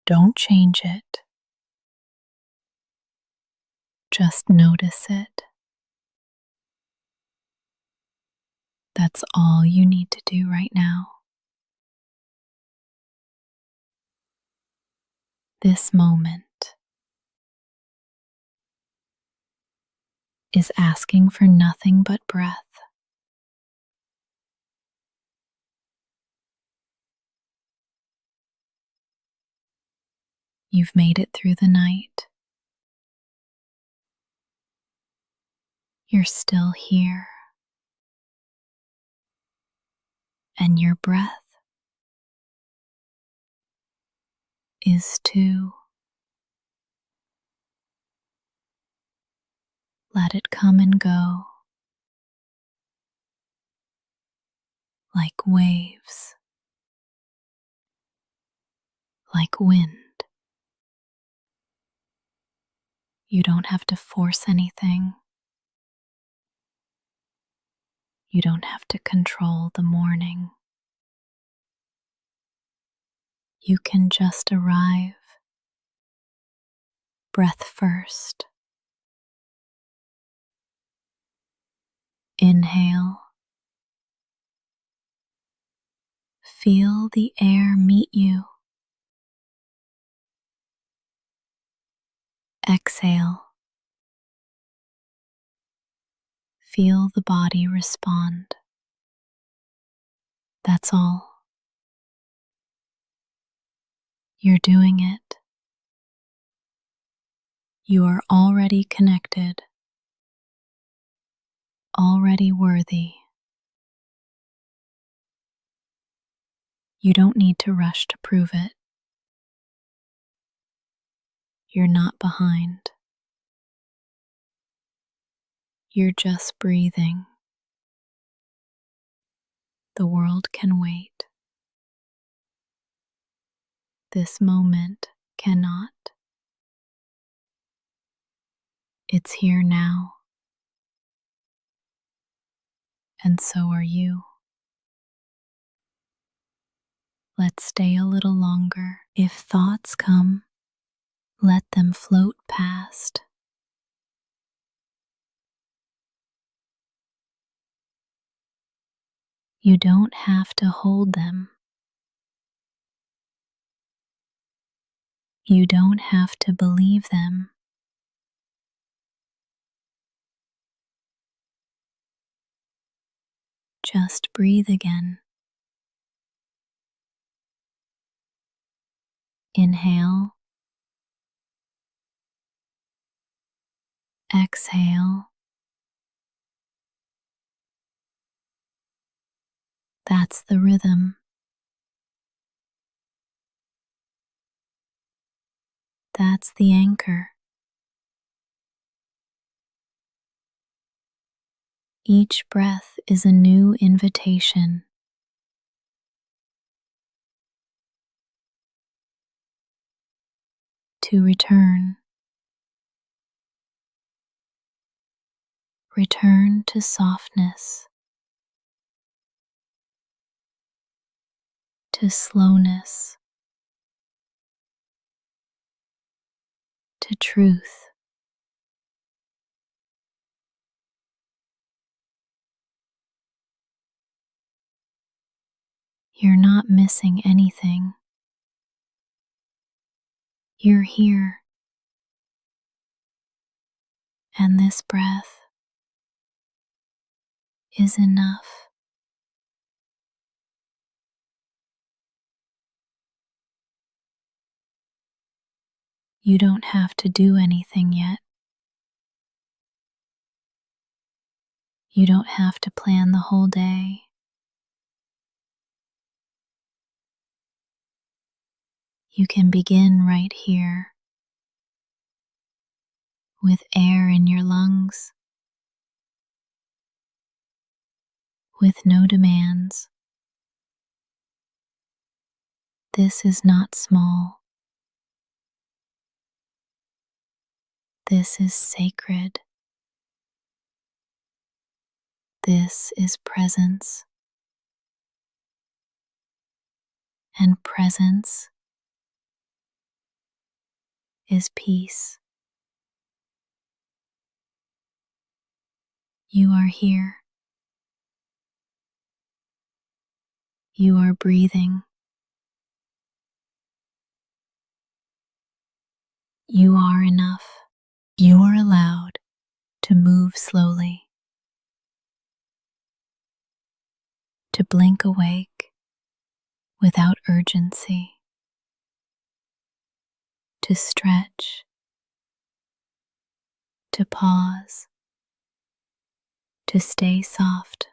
Don't change it. Just notice it. That's all you need to do right now. This moment is asking for nothing but breath. You've made it through the night. You're still here. And your breath is too. Let it come and go like waves, like wind. You don't have to force anything. You don't have to control the morning. You can just arrive. Breath first. Inhale. Feel the air meet you. Exhale. Feel the body respond. That's all. You're doing it. You are already connected, already worthy. You don't need to rush to prove it. You're not behind. You're just breathing. The world can wait. This moment cannot. It's here now. And so are you. Let's stay a little longer. If thoughts come, let them float past. You don't have to hold them. You don't have to believe them. Just breathe again. Inhale. Exhale. That's the rhythm. That's the anchor. Each breath is a new invitation. To return. Return to softness. To slowness. To truth. You're not missing anything. You're here. And this breath is enough. You don't have to do anything yet. You don't have to plan the whole day. You can begin right here, with air in your lungs, with no demands. This is not small. This is sacred. This is presence. And presence is peace. You are here. You are breathing. You are enough. You are allowed to move slowly, to blink awake without urgency, to stretch, to pause, to stay soft.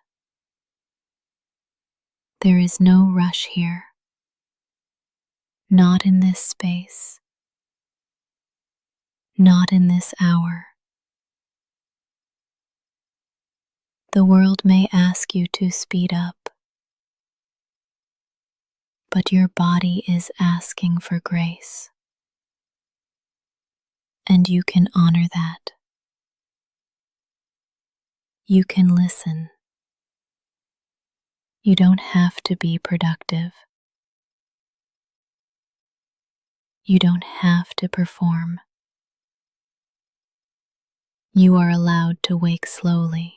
There is no rush here, not in this space, not in this hour. The world may ask you to speed up, but your body is asking for grace, and you can honor that. You can listen. You don't have to be productive. You don't have to perform. You are allowed to wake slowly,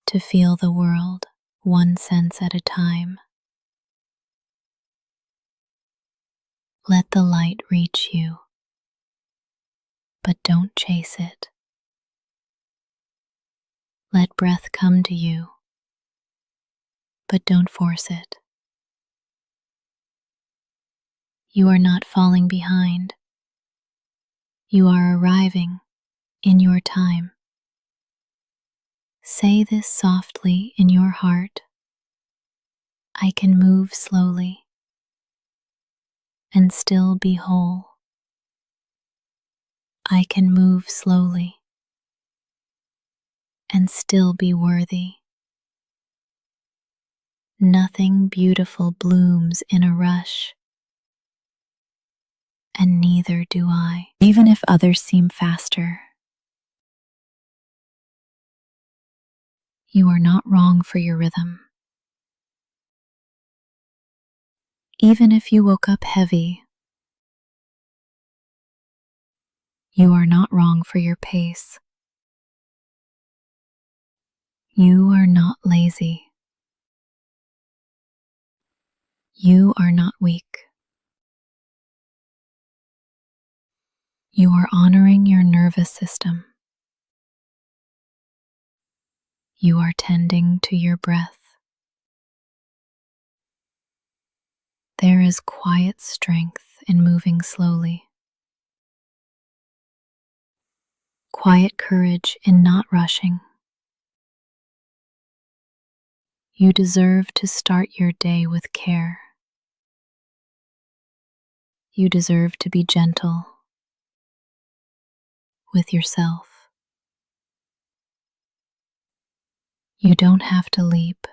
to feel the world one sense at a time. Let the light reach you, but don't chase it. Let breath come to you, but don't force it. You are not falling behind. You are arriving in your time. Say this softly in your heart. I can move slowly and still be whole. I can move slowly and still be worthy. Nothing beautiful blooms in a rush, and neither do I, even if others seem faster. You are not wrong for your rhythm. Even if you woke up heavy, you are not wrong for your pace. You are not lazy. You are not weak. You are honoring your nervous system. You are tending to your breath. There is quiet strength in moving slowly. Quiet courage in not rushing. You deserve to start your day with care. You deserve to be gentle with yourself. You don't have to leap.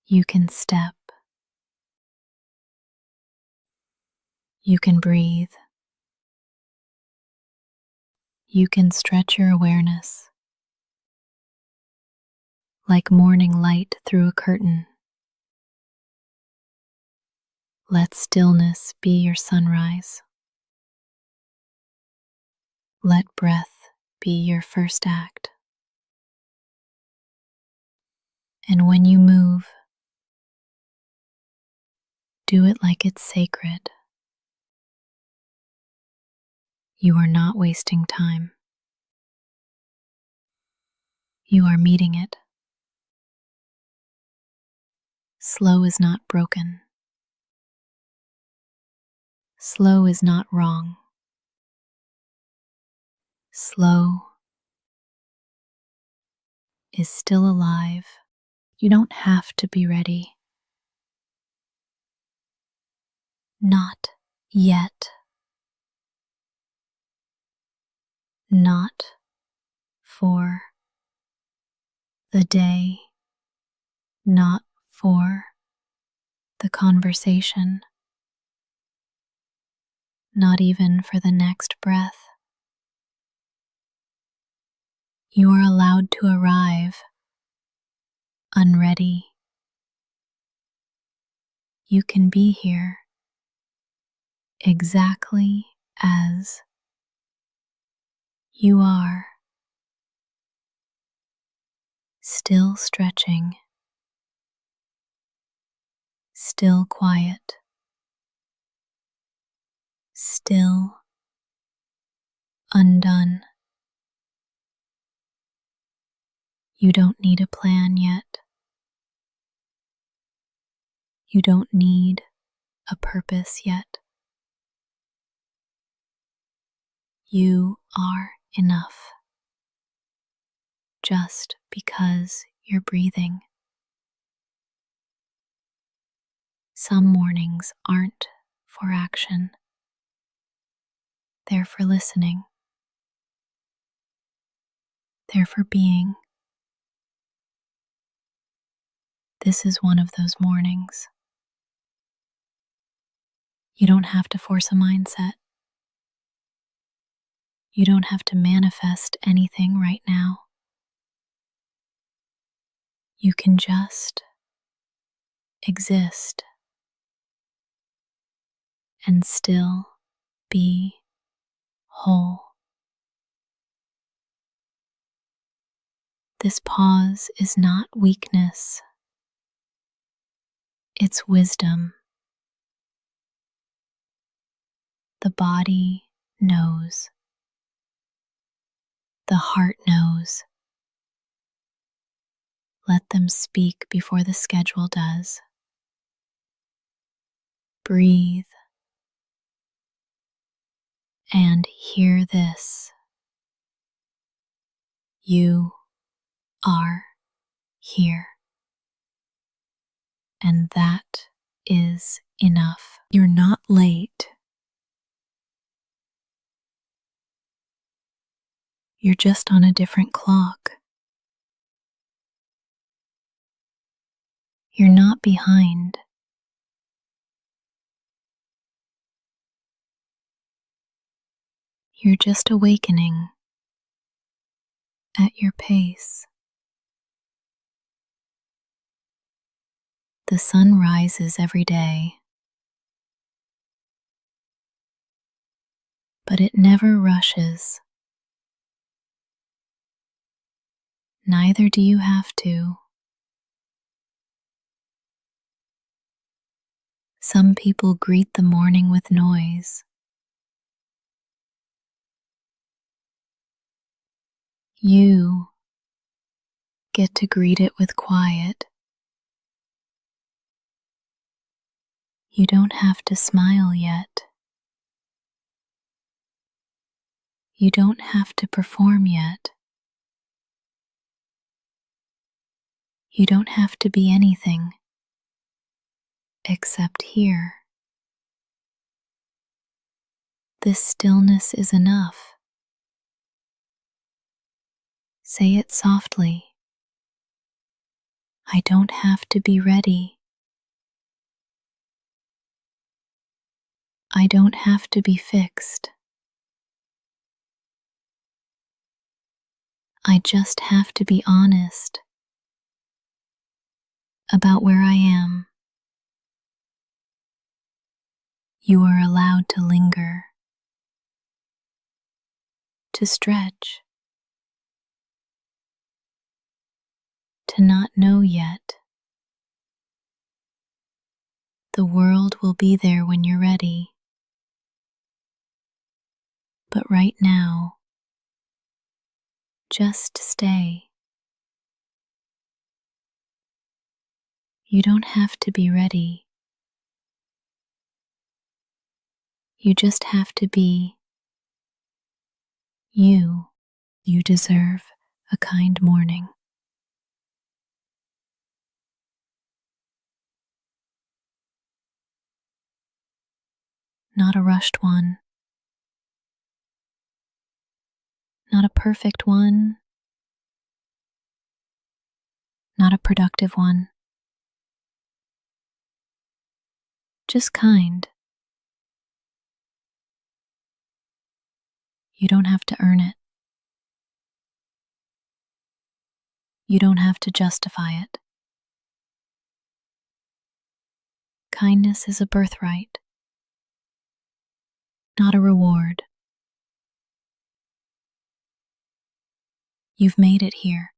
You can step. You can breathe. You can stretch your awareness like morning light through a curtain. Let stillness be your sunrise. Let breath be your first act. And when you move, do it like it's sacred. You are not wasting time. You are meeting it. Slow is not broken. Slow is not wrong. Slow is still alive. You don't have to be ready. Not yet. Not for the day. Not for the conversation. Not even for the next breath. You are allowed to arrive unready. you can be here exactly as you are, still stretching, still quiet, still undone. You don't need a plan yet. You don't need a purpose yet. You are enough just because you're breathing. Some mornings aren't for action. They're for listening. They're for being. This is one of those mornings. You don't have to force a mindset. You don't have to manifest anything right now. You can just exist and still be whole. This pause is not weakness. It's wisdom. The body knows. The heart knows. Let them speak before the schedule does. Breathe and hear this. You are here. And that is enough. You're not late. You're just on a different clock. You're not behind. You're just awakening at your pace. The sun rises every day, but it never rushes. Neither do you have to. Some people greet the morning with noise. You get to greet it with quiet. You don't have to smile yet. You don't have to perform yet. You don't have to be anything except here. This stillness is enough. Say it softly. I don't have to be ready. I don't have to be fixed. I just have to be honest about where I am. You are allowed to linger, to stretch, to not know yet. The world will be there when you're ready. But right now, just stay. You don't have to be ready. You just have to be you. You deserve a kind morning. Not a rushed one. Not a perfect one. Not a productive one. Just kind. You don't have to earn it. You don't have to justify it. Kindness is a birthright, not a reward. You've made it here.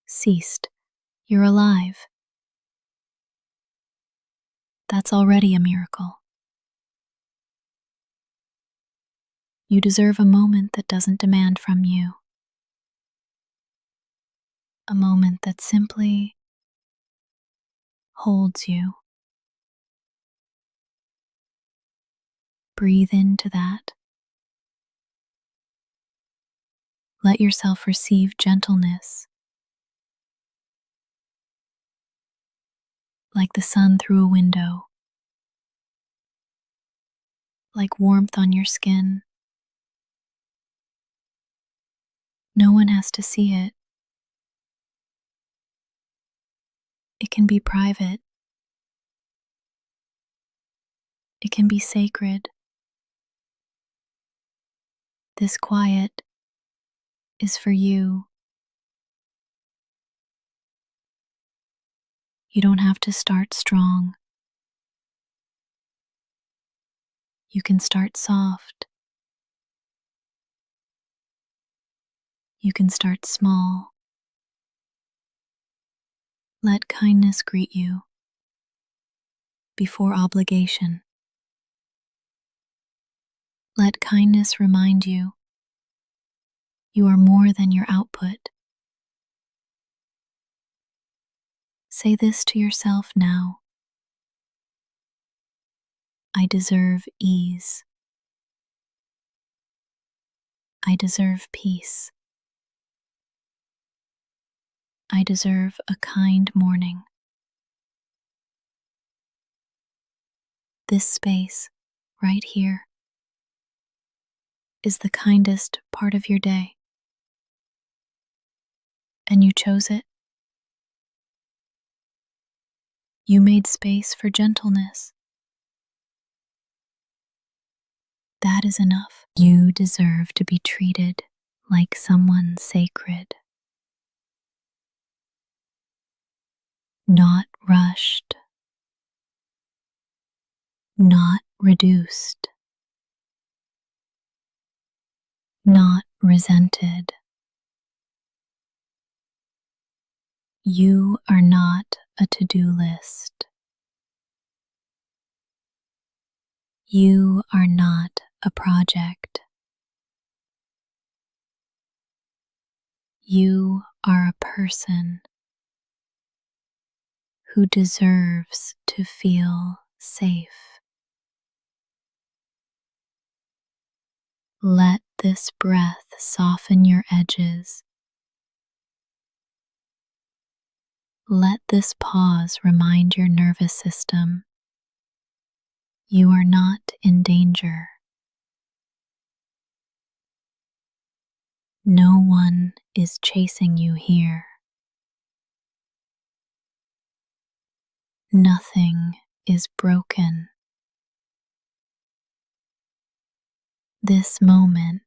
Ceased. You're alive. That's already a miracle. You deserve a moment that doesn't demand from you. A moment that simply holds you. Breathe into that. Let yourself receive gentleness, like the sun through a window, like warmth on your skin. No one has to see it. It can be private. It can be sacred. This quiet is for you. You don't have to start strong. You can start soft. You can start small. Let kindness greet you before obligation. Let kindness remind you you are more than your output. Say this to yourself now. I deserve ease. I deserve peace. I deserve a kind morning. This space, right here, is the kindest part of your day. And you chose it. You made space for gentleness. That is enough. You deserve to be treated like someone sacred. Not rushed. Not reduced. Not resented. You are not a to-do list. You are not a project. You are a person who deserves to feel safe. Let this breath soften your edges. Let this pause remind your nervous system you are not in danger. No one is chasing you here. Nothing is broken. This moment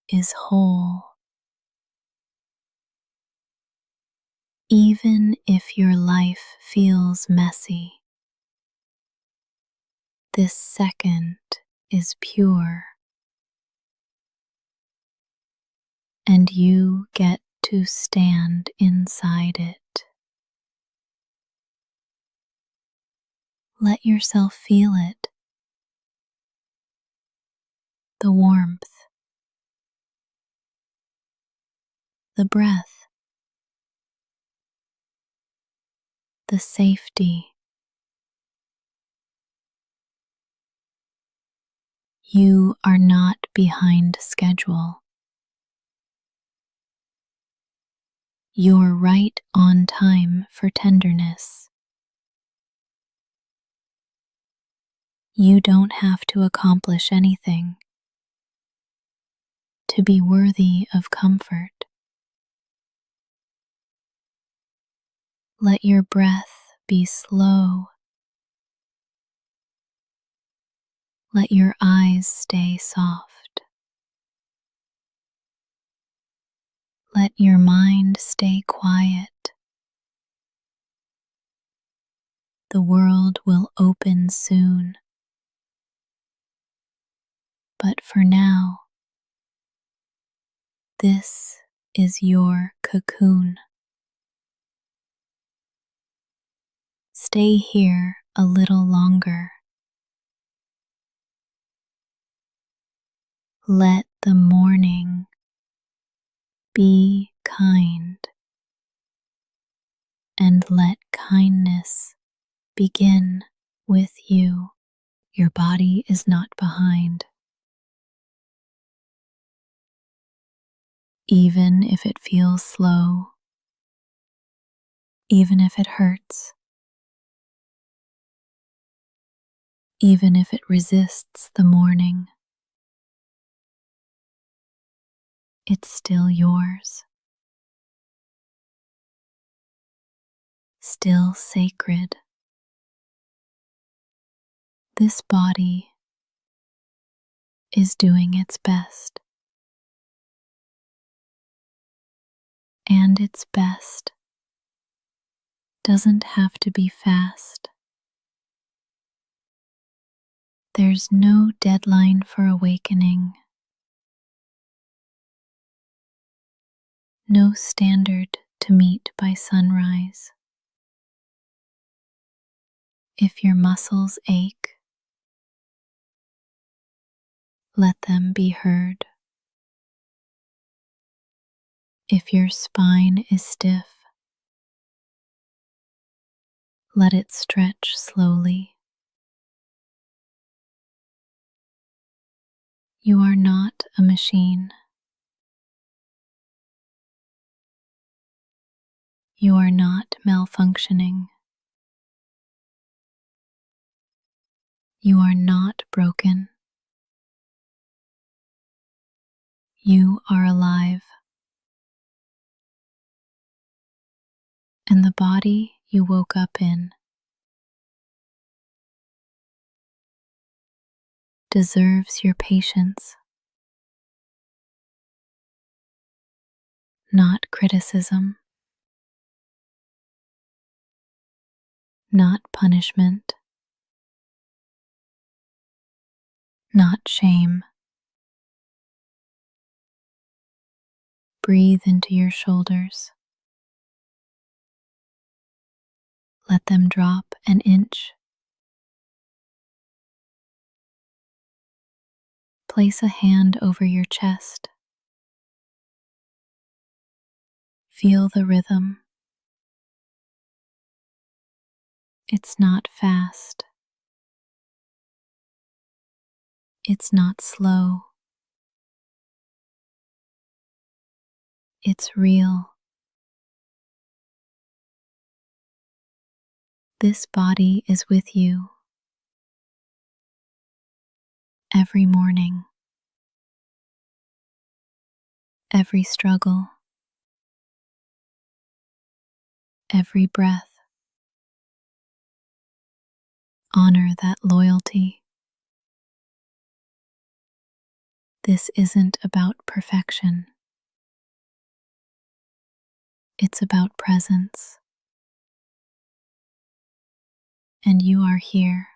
is whole. Even if your life feels messy, this second is pure. And you get to stand inside it. Let yourself feel it. The warmth, the breath, the safety. You are not behind schedule. You're right on time for tenderness. You don't have to accomplish anything to be worthy of comfort. Let your breath be slow. Let your eyes stay soft. Let your mind stay quiet. The world will open soon. But for now, this is your cocoon. Stay here a little longer. Let the morning be kind, and let kindness begin with you. Your body is not behind. Even if it feels slow, even if it hurts, even if it resists the morning, it's still yours, still sacred. This body is doing its best, and its best doesn't have to be fast. There's no deadline for awakening, no standard to meet by sunrise. If your muscles ache, let them be heard. If your spine is stiff, let it stretch slowly. You are not a machine. You are not malfunctioning. You are not broken. You are alive. And the body you woke up in deserves your patience, not criticism, not punishment, not shame. Breathe into your shoulders. Let them drop an inch. Place a hand over your chest. Feel the rhythm. It's not fast. It's not slow. It's real. This body is with you every morning, every struggle, every breath. Honor that loyalty. This isn't about perfection. It's about presence. And you are here.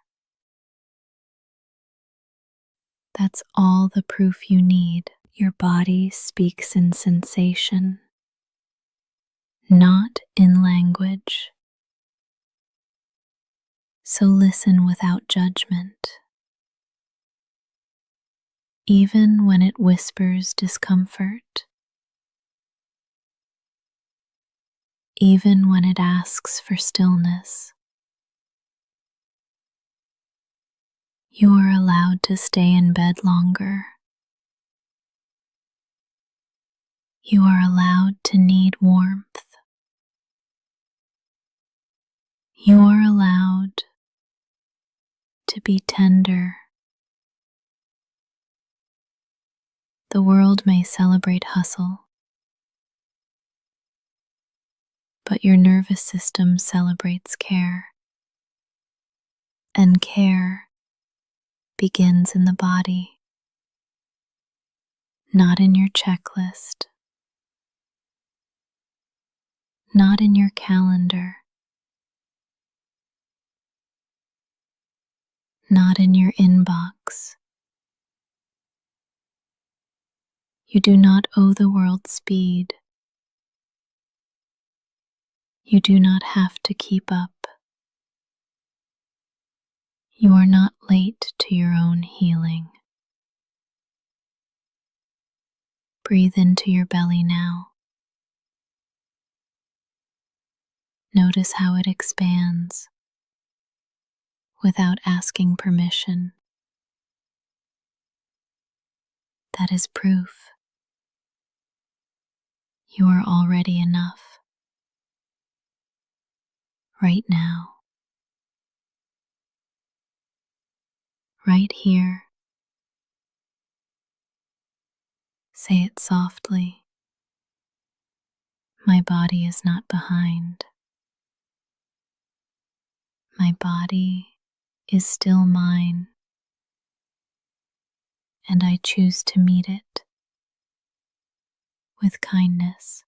That's all the proof you need. Your body speaks in sensation, not in language. So listen without judgment. Even when it whispers discomfort, even when it asks for stillness, you are allowed to stay in bed longer. You are allowed to need warmth. You are allowed to be tender. The world may celebrate hustle, but your nervous system celebrates care. And care begins in the body, not in your checklist, not in your calendar, not in your inbox. You do not owe the world speed. You do not have to keep up. You are not late to your own healing. Breathe into your belly now. Notice how it expands without asking permission. That is proof you are already enough right now, right here. Say it softly. My body is not behind. My body is still mine, and I choose to meet it with kindness.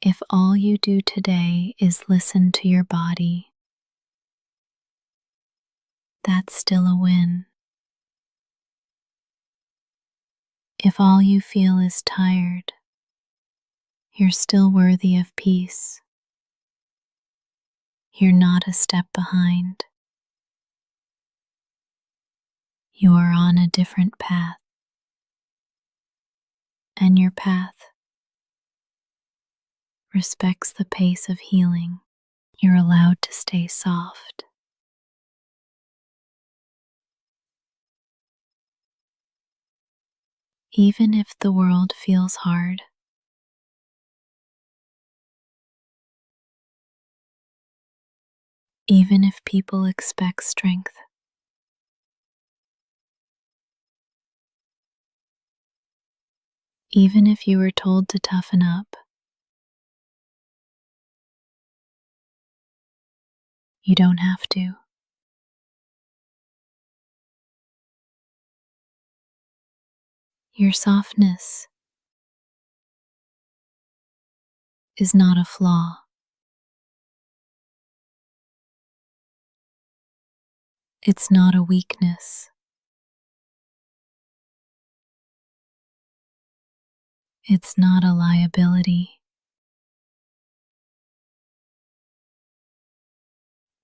If all you do today is listen to your body, that's still a win. If all you feel is tired, you're still worthy of peace. You're not a step behind. You are on a different path, and your path respects the pace of healing. You're allowed to stay soft. Even if the world feels hard, even if people expect strength, even if you were told to toughen up, you don't have to. Your softness is not a flaw. It's not a weakness. It's not a liability.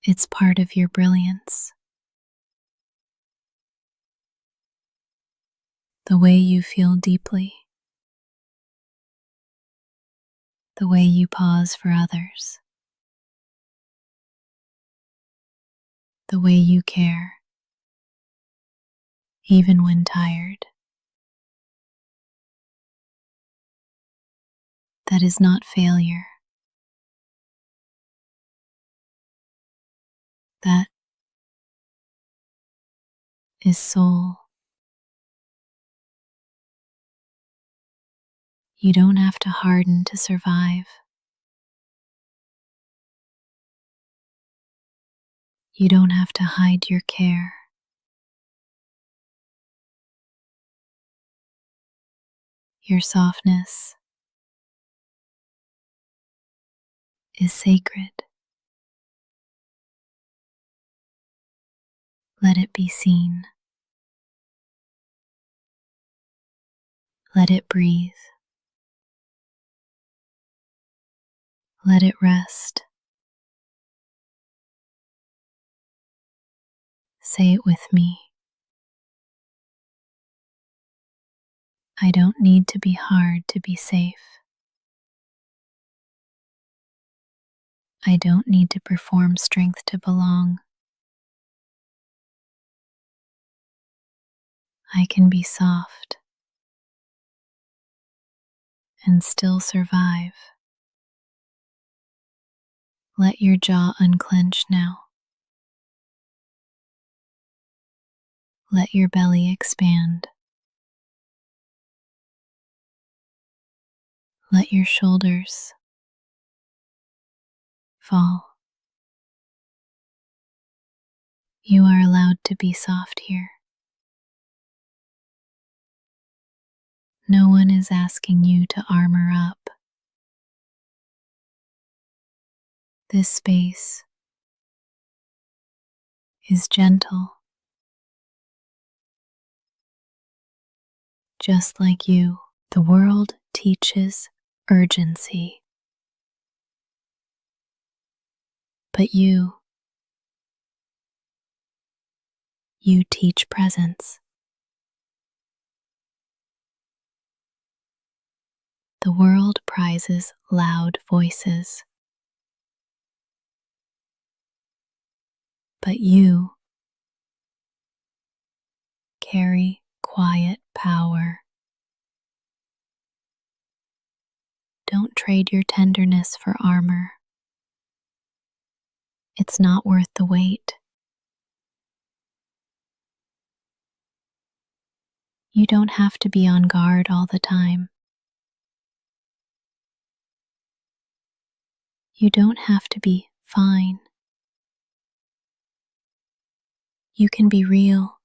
It's part of your brilliance. The way you feel deeply, the way you pause for others, the way you care, even when tired. That is not failure. That is soul. You don't have to harden to survive. You don't have to hide your care. Your softness is sacred. Let it be seen. Let it breathe. Let it rest. Say it with me. I don't need to be hard to be safe. I don't need to perform strength to belong. I can be soft and still survive. Let your jaw unclench now. Let your belly expand. Let your shoulders fall. You are allowed to be soft here. No one is asking you to armor up. This space is gentle, just like you. The world teaches urgency, but you teach presence. The world prizes loud voices, but you carry quiet power. Don't trade your tenderness for armor. It's not worth the weight. You don't have to be on guard all the time. You don't have to be fine. You can be real.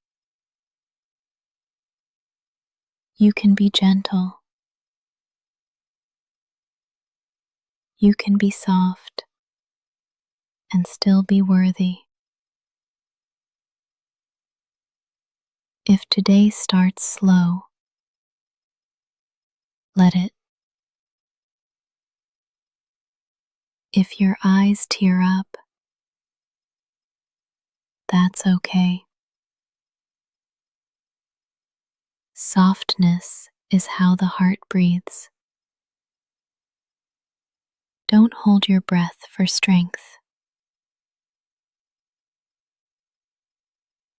You can be gentle. You can be soft and still be worthy. If today starts slow, let it. If your eyes tear up, that's okay. Softness is how the heart breathes. Don't hold your breath for strength.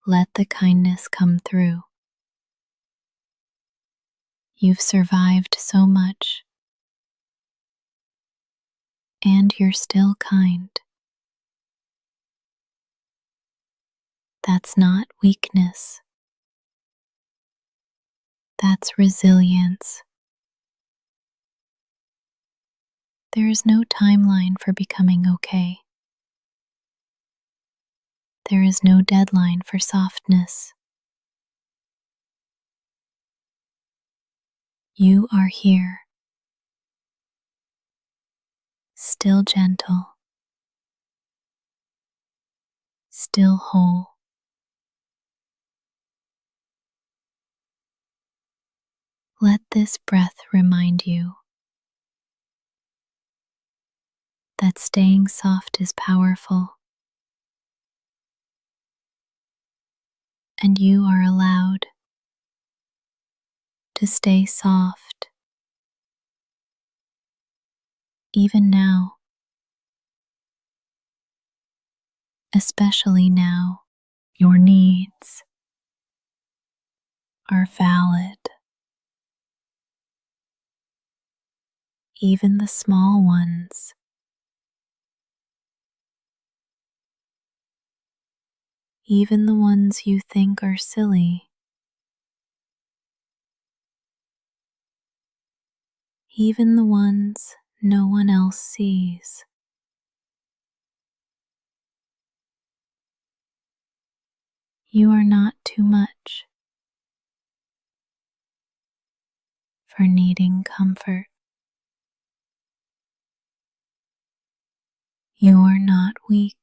Let the kindness come through. You've survived so much, and you're still kind. That's not weakness. That's resilience. There is no timeline for becoming okay. There is no deadline for softness. You are here, still gentle, still whole. Let this breath remind you that staying soft is powerful, and you are allowed to stay soft even now, especially now. Your needs are valid, even the small ones. Even the ones you think are silly. Even the ones no one else sees. You are not too much for needing comfort. You are not weak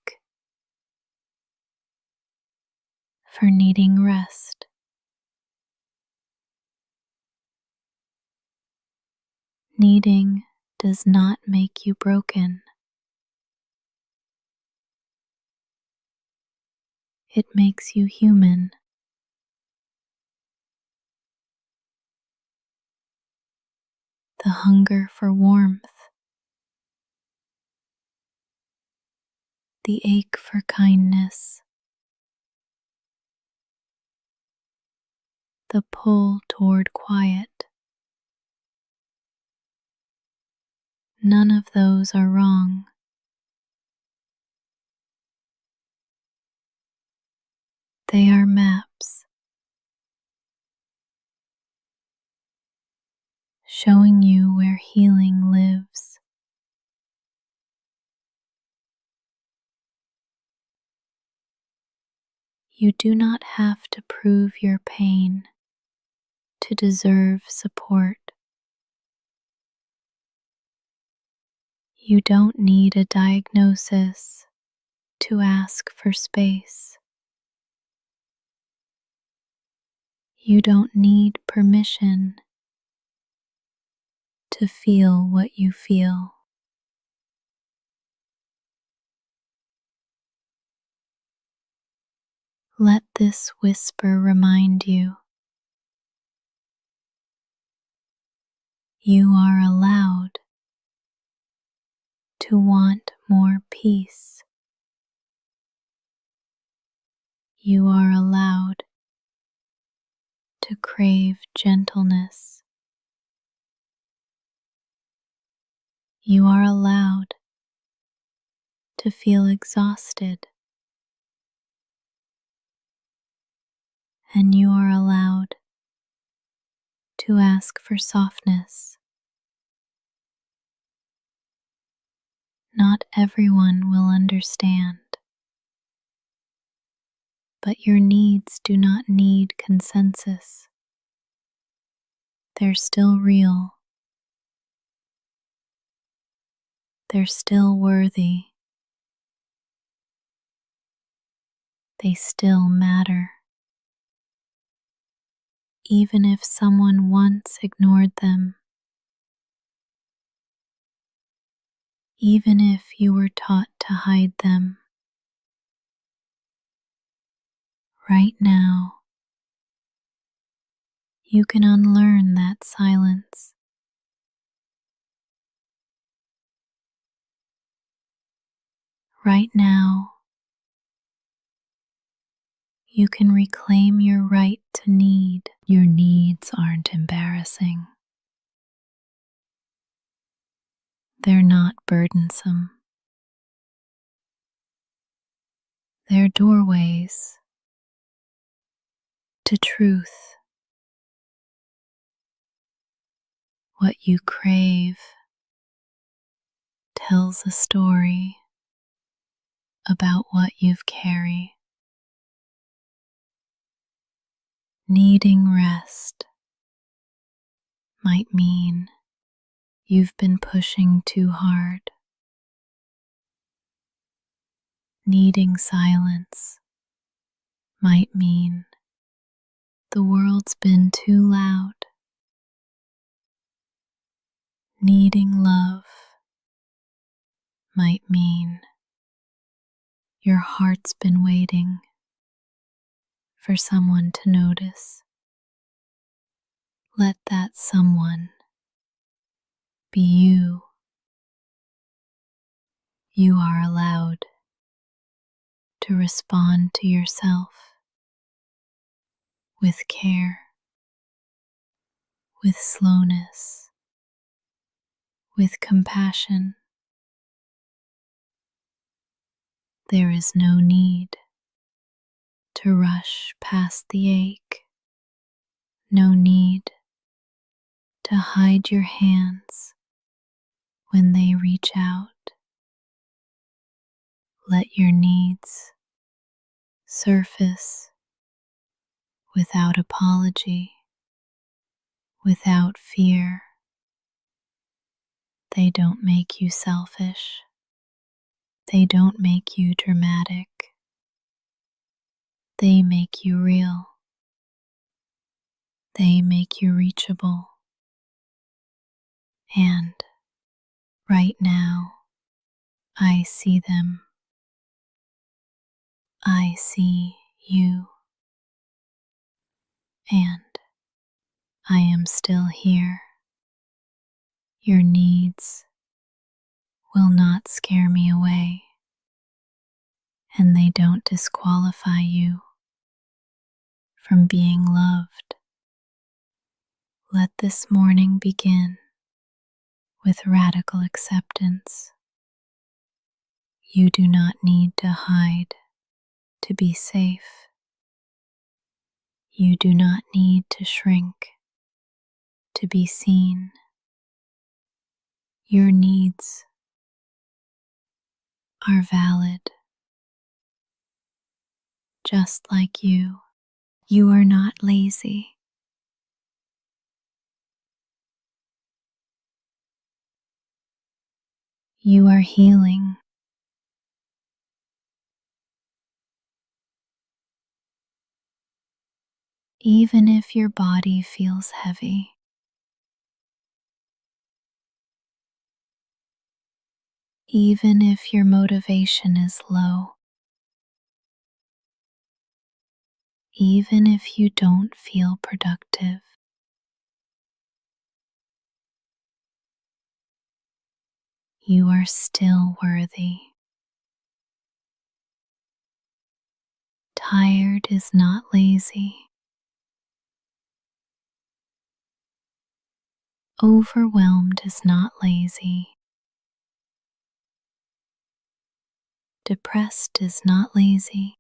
for needing rest. Needing does not make you broken. It makes you human. The hunger for warmth, the ache for kindness, the pull toward quiet. None of those are wrong. They are maps showing you where healing lives. You do not have to prove your pain to deserve support. You don't need a diagnosis to ask for space. You don't need permission to feel what you feel. Let this whisper remind you you are allowed to want more peace. You are allowed to crave gentleness. You are allowed to feel exhausted. And you are allowed to ask for softness. Not everyone will understand, but your needs do not need consensus. They're still real. They're still worthy. They still matter. Even if someone once ignored them, even if you were taught to hide them, right now you can unlearn that silence. Right now you can reclaim your right to need. Your needs aren't embarrassing. They're not burdensome. They're doorways to truth. What you crave tells a story about what you've carried. Needing rest might mean you've been pushing too hard. Needing silence might mean the world's been too loud. Needing love might mean your heart's been waiting for someone to notice. Let that someone be you. You are allowed to respond to yourself with care, with slowness, with compassion. There is no need to rush past the ache, no need to hide your hands when they reach out. Let your needs surface without apology, without fear. They don't make you selfish. They don't make you dramatic. They make you real. They make you reachable. And right now, I see them. I see you. And I am still here. Your needs will not scare me away, and they don't disqualify you from being loved. Let this morning begin with radical acceptance. You do not need to hide to be safe. You do not need to shrink to be seen. Your needs are valid, just like you. You are not lazy. You are healing. even if your body feels heavy. Even if your motivation is low. Even if you don't feel productive. You are still worthy. Tired is not lazy. Overwhelmed is not lazy. Depressed is not lazy.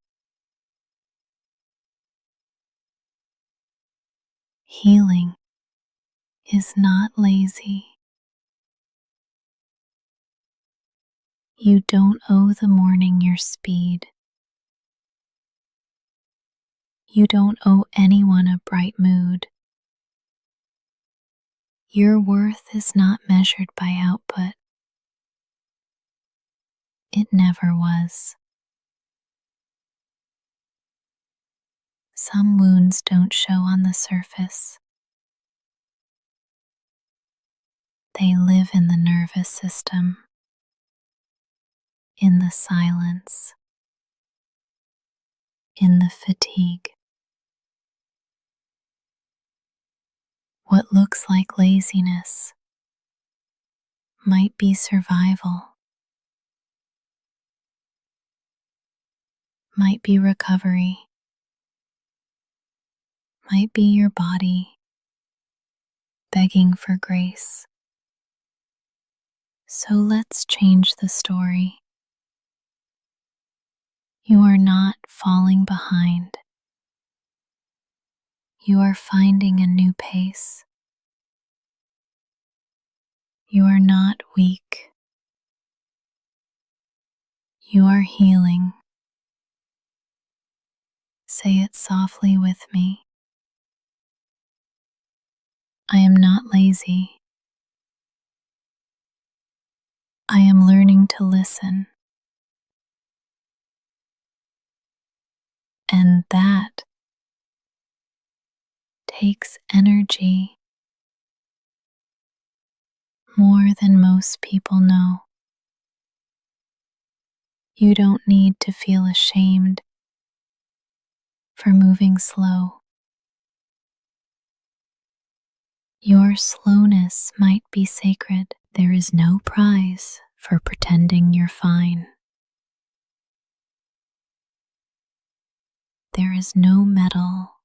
Healing is not lazy. You don't owe the morning your speed. You don't owe anyone a bright mood. Your worth is not measured by output. It never was. Some wounds don't show on the surface. They live in the nervous system, in the silence, in the fatigue. What looks like laziness might be survival, might be recovery, might be your body begging for grace. So let's change the story. You are not falling behind. You are finding a new pace. You are not weak. You are healing. Say it softly with me. I am not lazy. I am learning to listen. And that takes energy more than most people know. You don't need to feel ashamed for moving slow. Your slowness might be sacred. There is no prize for pretending you're fine. There is no medal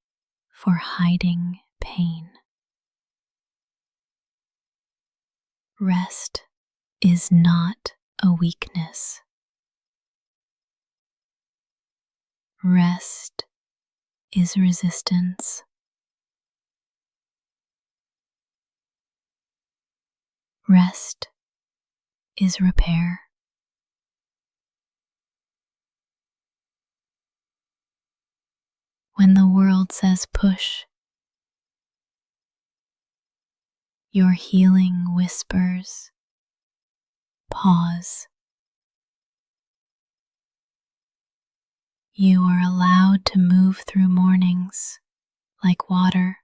for hiding pain. Rest is not a weakness. Rest is resistance. Rest is repair. When the world says push, your healing whispers, pause. You are allowed to move through mornings like water,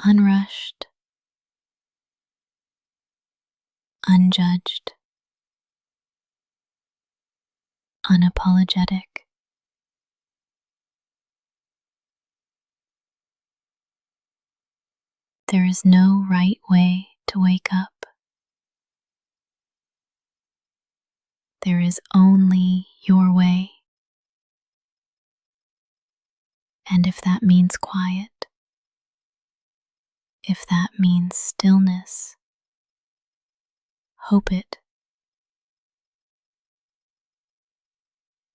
unrushed, unjudged, unapologetic. There is no right way to wake up. There is only your way. And if that means quiet, if that means stillness, hope it.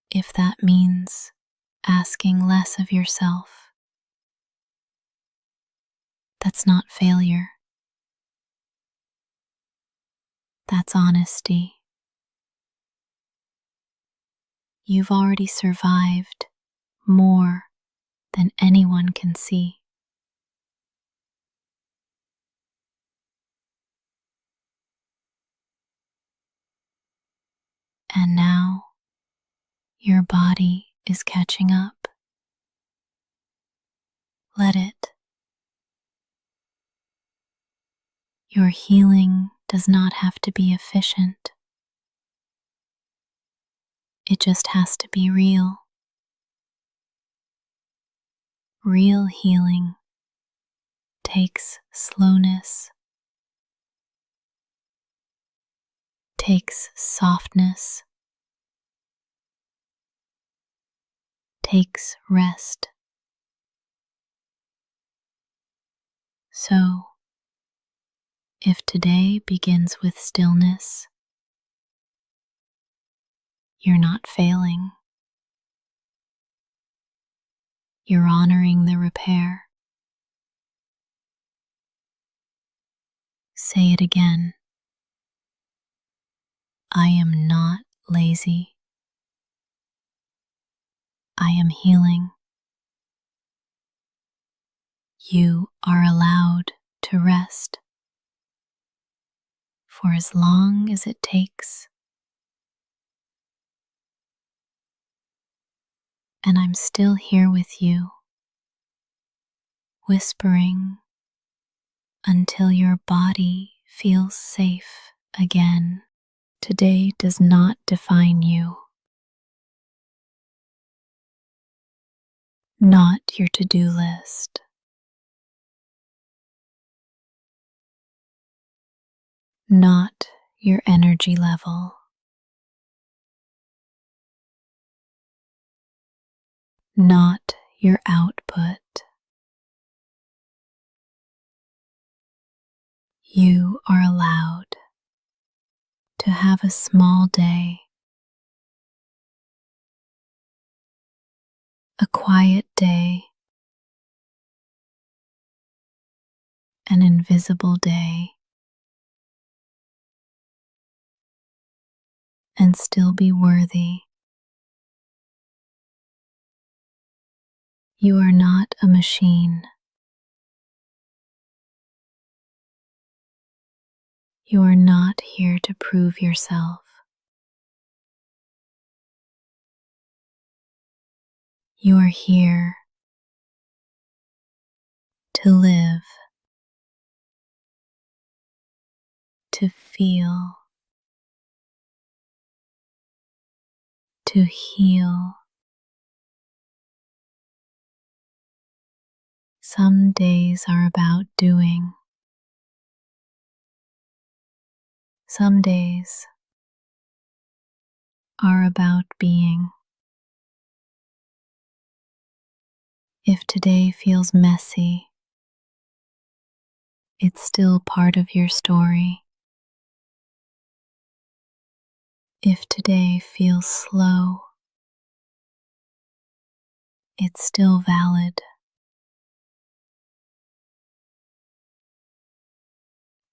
If that means asking less of yourself, that's not failure. That's honesty. You've already survived more than anyone can see. And now your body is catching up. Let it. Your healing does not have to be efficient. It just has to be real. Real healing takes slowness, takes softness, takes rest. So, if today begins with stillness, you're not failing. You're honoring the repair. Say it again. I am not lazy. I am healing. You are allowed to rest for as long as it takes. And I'm still here with you, whispering until your body feels safe again. Today does not define you, not your to-do list, not your energy level, not your output. You are allowed to have a small day, a quiet day, an invisible day, and still be worthy. You are not a machine. You are not here to prove yourself. You are here to live, to feel, to heal. Some days are about doing. Some days are about being. If today feels messy, it's still part of your story. If today feels slow, it's still valid.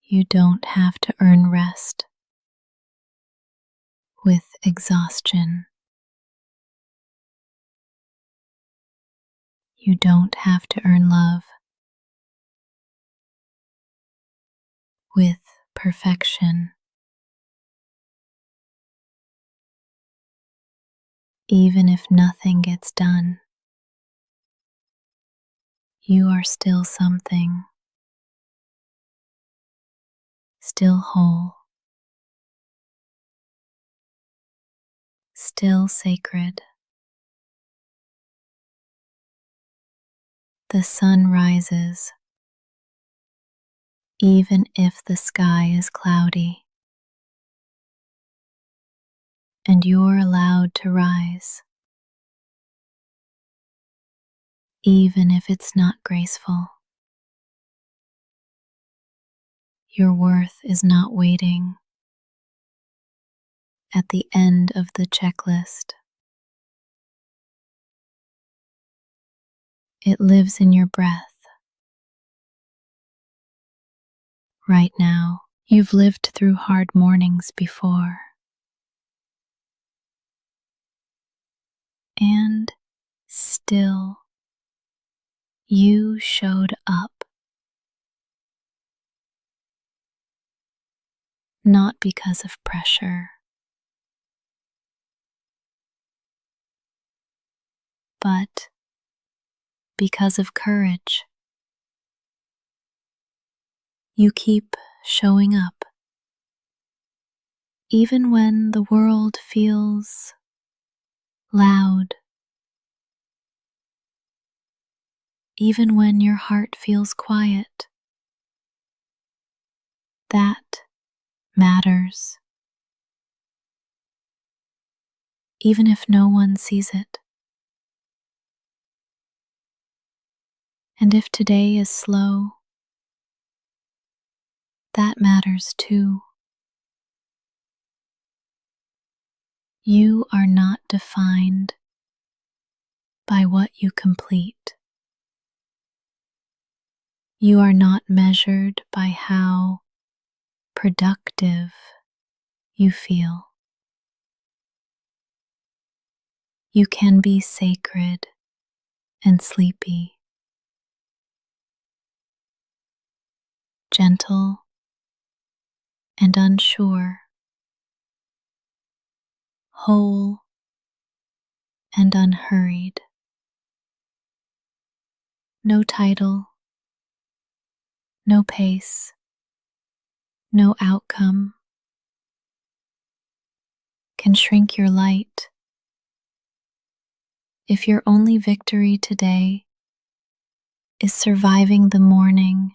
You don't have to earn rest with exhaustion. You don't have to earn love with perfection. Even if nothing gets done, you are still something, still whole, still sacred. The sun rises, even if the sky is cloudy, and you're allowed to rise, even if it's not graceful. Your worth is not waiting at the end of the checklist. It lives in your breath. Right now, you've lived through hard mornings before. And still, you showed up. Not because of pressure, but because of courage. You keep showing up, even when the world feels loud, even when your heart feels quiet. That matters, even if no one sees it. And if today is slow, that matters too. You are not defined by what you complete. You are not measured by how productive you feel. You can be sacred and sleepy, gentle and unsure, whole and unhurried. No title, no pace, no outcome can shrink your light. If your only victory today is surviving the morning,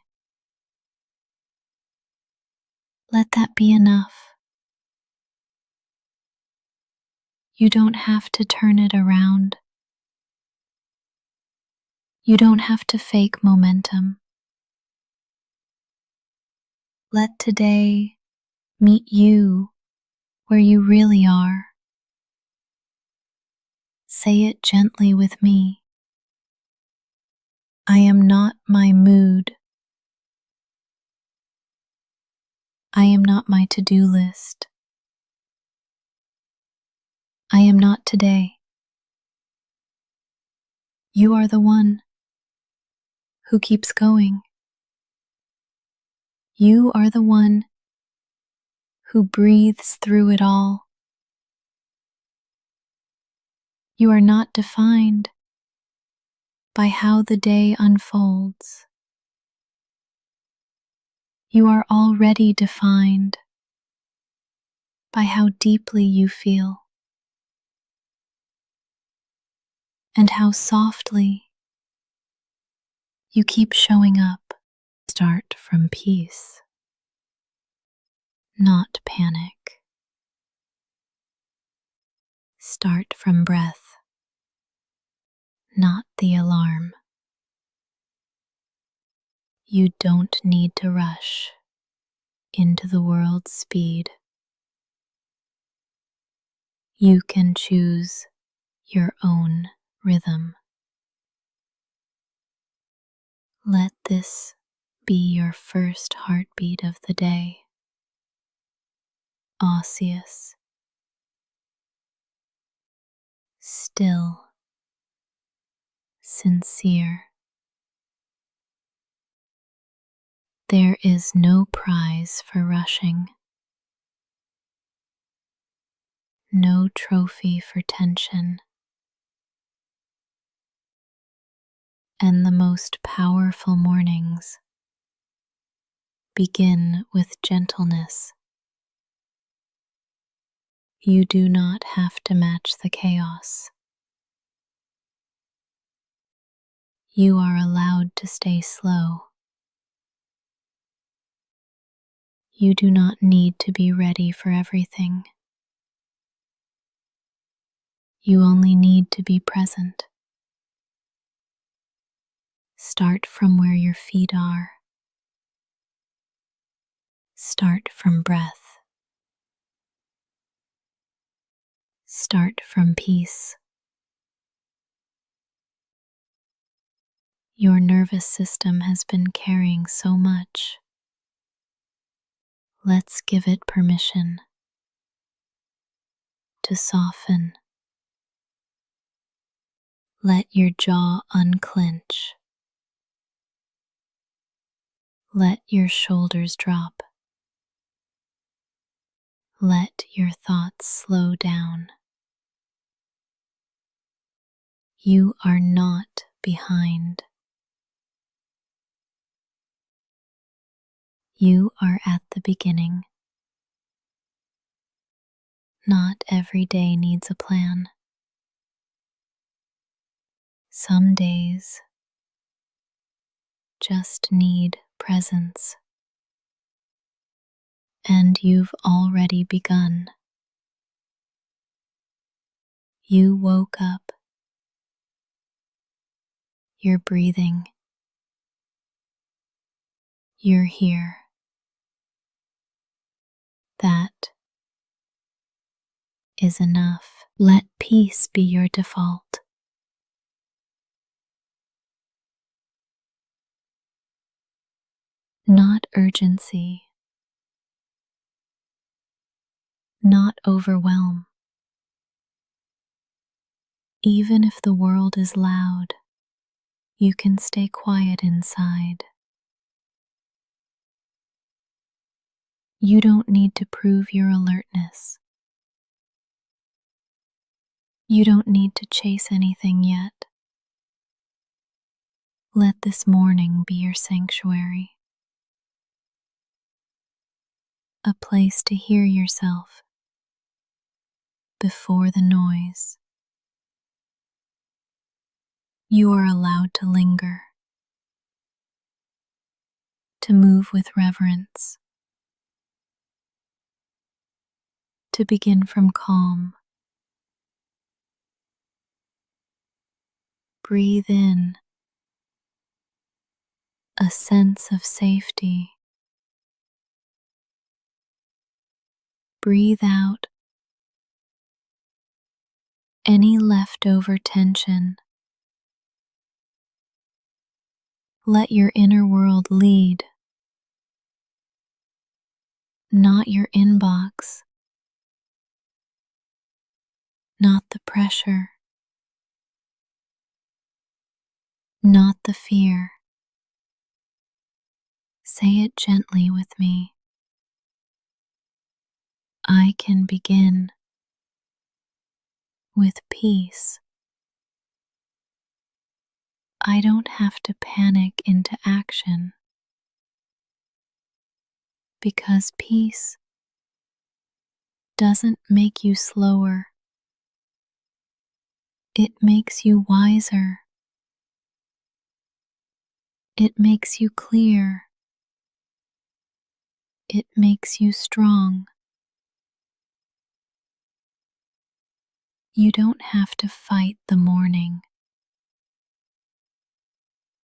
let that be enough. You don't have to turn it around. You don't have to fake momentum. Let today meet you where you really are. Say it gently with me. I am not my mood. I am not my to-do list. I am not today. You are the one who keeps going. You are the one who breathes through it all. You are not defined by how the day unfolds. You are already defined by how deeply you feel and how softly you keep showing up. Start from peace, not panic. Start from breath, not the alarm. You don't need to rush into the world's speed. You can choose your own rhythm. Let this be your first heartbeat of the day. Osseous, still, sincere. There is no prize for rushing, no trophy for tension, and the most powerful mornings begin with gentleness. You do not have to match the chaos. You are allowed to stay slow. You do not need to be ready for everything. You only need to be present. Start from where your feet are. Start from breath. Start from peace. Your nervous system has been carrying so much. Let's give it permission to soften. Let your jaw unclench. Let your shoulders drop. Let your thoughts slow down. You are not behind. You are at the beginning. Not every day needs a plan. Some days just need presence. And you've already begun. You woke up. You're breathing. You're here. That is enough. Let peace be your default. Not urgency. Not overwhelm. Even if the world is loud, you can stay quiet inside. You don't need to prove your alertness. You don't need to chase anything yet. Let this morning be your sanctuary. A place to hear yourself before the noise. You are allowed to linger, to move with reverence, to begin from calm. Breathe in a sense of safety. Breathe out any leftover tension. Let your inner world lead, not your inbox, not the pressure, not the fear. Say it gently with me. I can begin with peace. I don't have to panic into action, because peace doesn't make you slower. It makes you wiser. It makes you clear. It makes you strong. You don't have to fight the morning.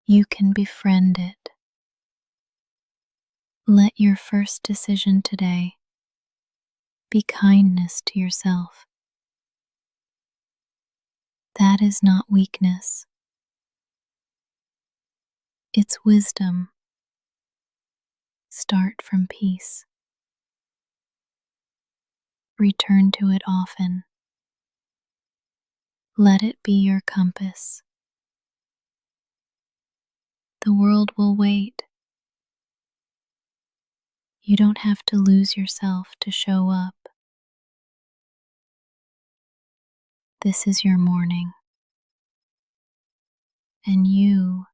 You can befriend it. Let your first decision today be kindness to yourself. That is not weakness. It's wisdom. Start from peace. Return to it often. Let it be your compass. The world will wait. You don't have to lose yourself to show up. This is your morning, and you